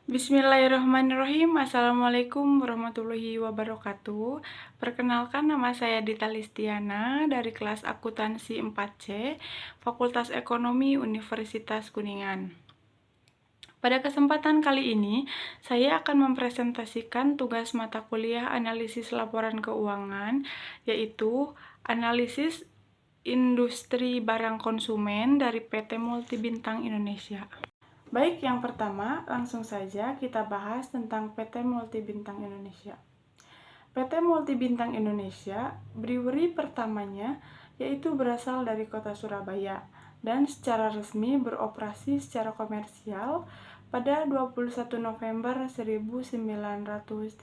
Bismillahirrahmanirrahim. Assalamualaikum warahmatullahi wabarakatuh. Perkenalkan, nama saya Dita Listiana dari kelas akuntansi 4C, Fakultas Ekonomi Universitas Kuningan. Pada kesempatan kali ini, saya akan mempresentasikan tugas mata kuliah analisis laporan keuangan, yaitu analisis industri barang konsumen dari PT Multibintang Indonesia. Baik, yang pertama, langsung saja kita bahas tentang PT Multibintang Indonesia. PT Multibintang Indonesia, brewery pertamanya, yaitu berasal dari kota Surabaya, dan secara resmi beroperasi secara komersial pada 21 November 1931.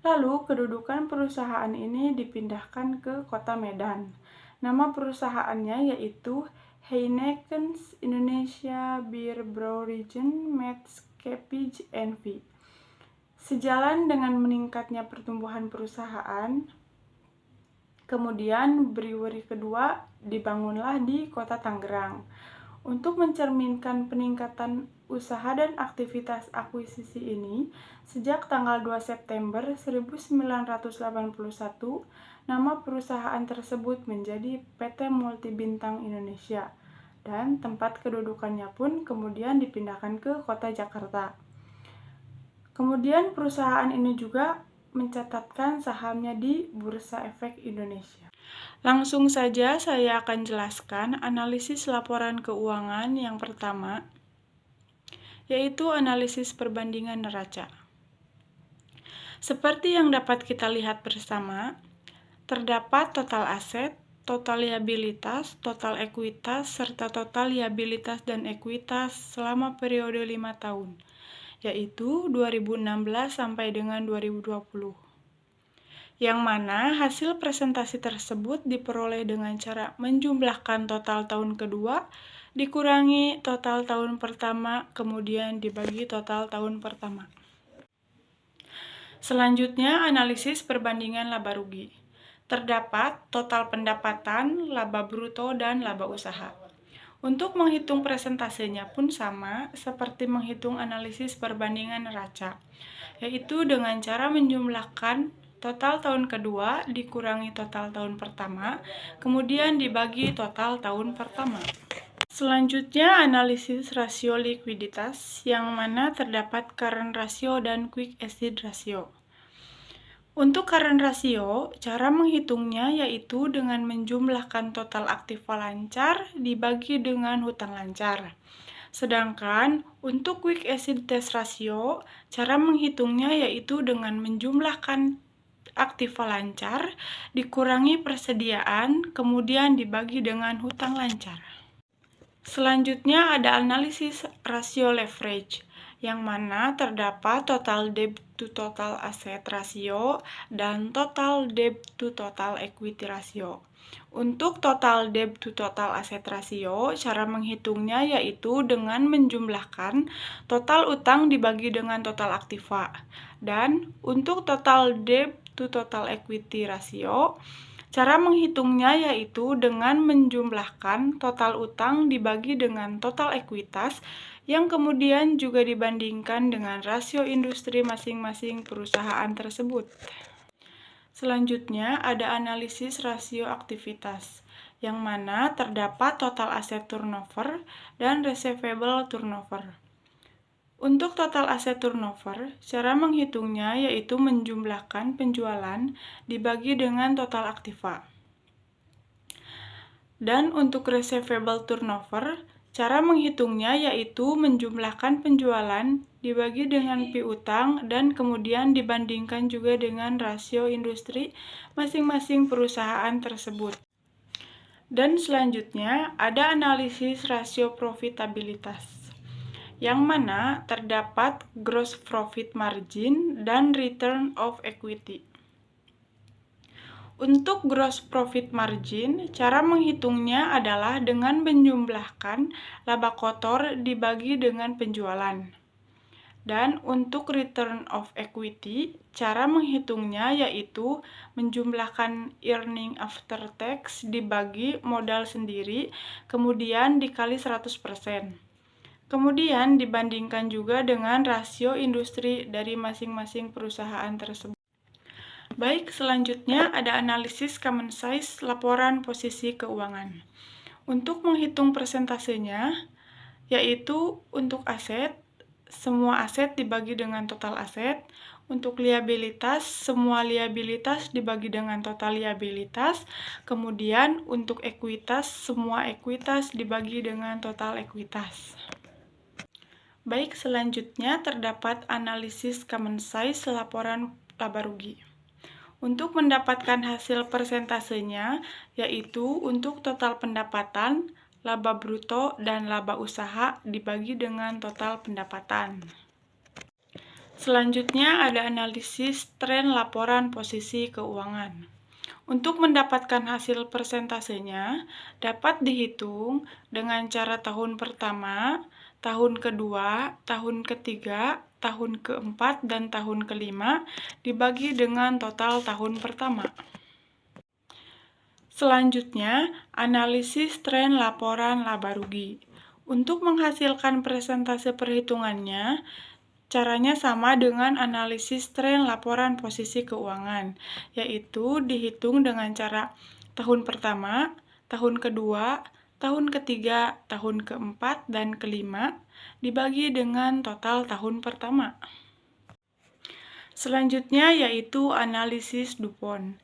Lalu, kedudukan perusahaan ini dipindahkan ke kota Medan. Nama perusahaannya yaitu Heineken Indonesia Beer Brewregion Maatskappij NV. Sejalan dengan meningkatnya pertumbuhan perusahaan, kemudian brewery kedua dibangunlah di kota Tangerang. Untuk mencerminkan peningkatan usaha dan aktivitas akuisisi ini, sejak tanggal 2 September 1981, nama perusahaan tersebut menjadi PT Multibintang Indonesia, dan tempat kedudukannya pun kemudian dipindahkan ke kota Jakarta. Kemudian perusahaan ini juga mencatatkan sahamnya di Bursa Efek Indonesia. Langsung saja saya akan jelaskan analisis laporan keuangan yang pertama, yaitu analisis perbandingan neraca. Seperti yang dapat kita lihat bersama, terdapat total aset, total liabilitas, total ekuitas, serta total liabilitas dan ekuitas selama periode 5 tahun, yaitu 2016 sampai dengan 2020. Yang mana hasil presentasi tersebut diperoleh dengan cara menjumlahkan total tahun kedua, dikurangi total tahun pertama, kemudian dibagi total tahun pertama. Selanjutnya, analisis perbandingan laba rugi. Terdapat total pendapatan, laba bruto, dan laba usaha. Untuk menghitung presentasenya pun sama seperti menghitung analisis perbandingan neraca, yaitu dengan cara menjumlahkan total tahun kedua dikurangi total tahun pertama, kemudian dibagi total tahun pertama. Selanjutnya, analisis rasio likuiditas, yang mana terdapat current ratio dan quick exit ratio. Untuk current ratio, cara menghitungnya yaitu dengan menjumlahkan total aktiva lancar dibagi dengan hutang lancar. Sedangkan untuk quick exit test ratio, cara menghitungnya yaitu dengan menjumlahkan aktiva lancar dikurangi persediaan, kemudian dibagi dengan hutang lancar. Selanjutnya ada analisis rasio leverage, yang mana terdapat total debt to total asset ratio dan total debt to total equity ratio. Untuk total debt to total asset ratio, cara menghitungnya yaitu dengan menjumlahkan total utang dibagi dengan total aktiva. Dan untuk total debt to total equity ratio, cara menghitungnya yaitu dengan menjumlahkan total utang dibagi dengan total ekuitas yang kemudian juga dibandingkan dengan rasio industri masing-masing perusahaan tersebut. Selanjutnya ada analisis rasio aktivitas, yang mana terdapat total aset turnover dan receivable turnover. Untuk total aset turnover, cara menghitungnya yaitu menjumlahkan penjualan dibagi dengan total aktiva. Dan untuk receivable turnover, cara menghitungnya yaitu menjumlahkan penjualan dibagi dengan piutang dan kemudian dibandingkan juga dengan rasio industri masing-masing perusahaan tersebut. Dan selanjutnya ada analisis rasio profitabilitas, yang mana terdapat gross profit margin dan return of equity. Untuk gross profit margin, cara menghitungnya adalah dengan menjumlahkan laba kotor dibagi dengan penjualan. Dan untuk return of equity, cara menghitungnya yaitu menjumlahkan earning after tax dibagi modal sendiri, kemudian dikali 100%. Kemudian dibandingkan juga dengan rasio industri dari masing-masing perusahaan tersebut. Baik, selanjutnya ada analisis common size laporan posisi keuangan. Untuk menghitung persentasenya, yaitu untuk aset, semua aset dibagi dengan total aset. Untuk liabilitas, semua liabilitas dibagi dengan total liabilitas. Kemudian untuk ekuitas, semua ekuitas dibagi dengan total ekuitas. Baik, selanjutnya terdapat analisis common size laporan laba rugi. Untuk mendapatkan hasil persentasenya, yaitu untuk total pendapatan, laba bruto, dan laba usaha dibagi dengan total pendapatan. Selanjutnya ada analisis tren laporan posisi keuangan. Untuk mendapatkan hasil persentasenya, dapat dihitung dengan cara tahun pertama, tahun kedua, tahun ketiga, tahun keempat, dan tahun kelima dibagi dengan total tahun pertama. Selanjutnya, analisis tren laporan laba rugi. Untuk menghasilkan persentase perhitungannya, caranya sama dengan analisis tren laporan posisi keuangan, yaitu dihitung dengan cara tahun pertama, tahun kedua, tahun ketiga, tahun keempat, dan kelima dibagi dengan total tahun pertama. Selanjutnya yaitu analisis DuPont,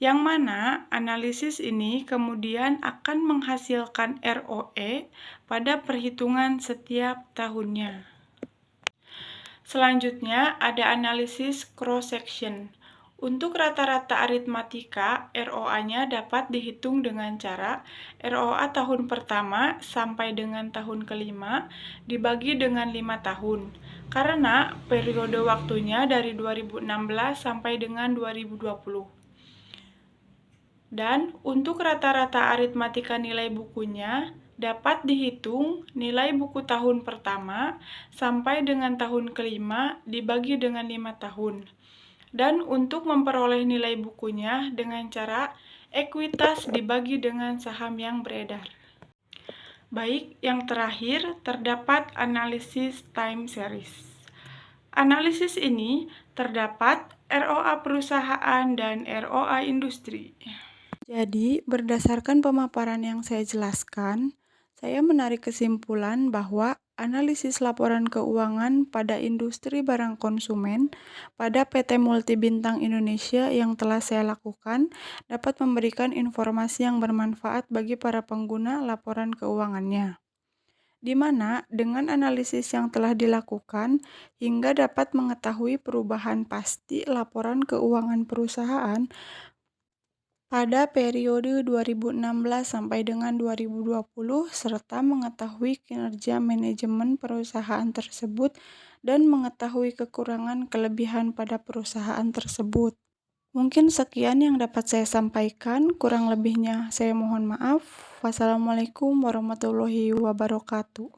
yang mana analisis ini kemudian akan menghasilkan ROE pada perhitungan setiap tahunnya. Selanjutnya ada analisis cross-section. Untuk rata-rata aritmatika, ROA-nya dapat dihitung dengan cara ROA tahun pertama sampai dengan tahun kelima dibagi dengan 5 tahun, karena periode waktunya dari 2016 sampai dengan 2020. Dan untuk rata-rata aritmatika nilai bukunya, dapat dihitung nilai buku tahun pertama sampai dengan tahun kelima dibagi dengan 5 tahun. Dan untuk memperoleh nilai bukunya dengan cara ekuitas dibagi dengan saham yang beredar. Baik, yang terakhir terdapat analisis time series. Analisis ini terdapat ROA perusahaan dan ROA industri. Jadi, berdasarkan pemaparan yang saya jelaskan, saya menarik kesimpulan bahwa analisis laporan keuangan pada industri barang konsumen pada PT Multibintang Indonesia yang telah saya lakukan dapat memberikan informasi yang bermanfaat bagi para pengguna laporan keuangannya, di mana dengan analisis yang telah dilakukan hingga dapat mengetahui perubahan pasti laporan keuangan perusahaan pada periode 2016 sampai dengan 2020 serta mengetahui kinerja manajemen perusahaan tersebut dan mengetahui kekurangan kelebihan pada perusahaan tersebut. Mungkin sekian yang dapat saya sampaikan, kurang lebihnya saya mohon maaf. Wassalamualaikum warahmatullahi wabarakatuh.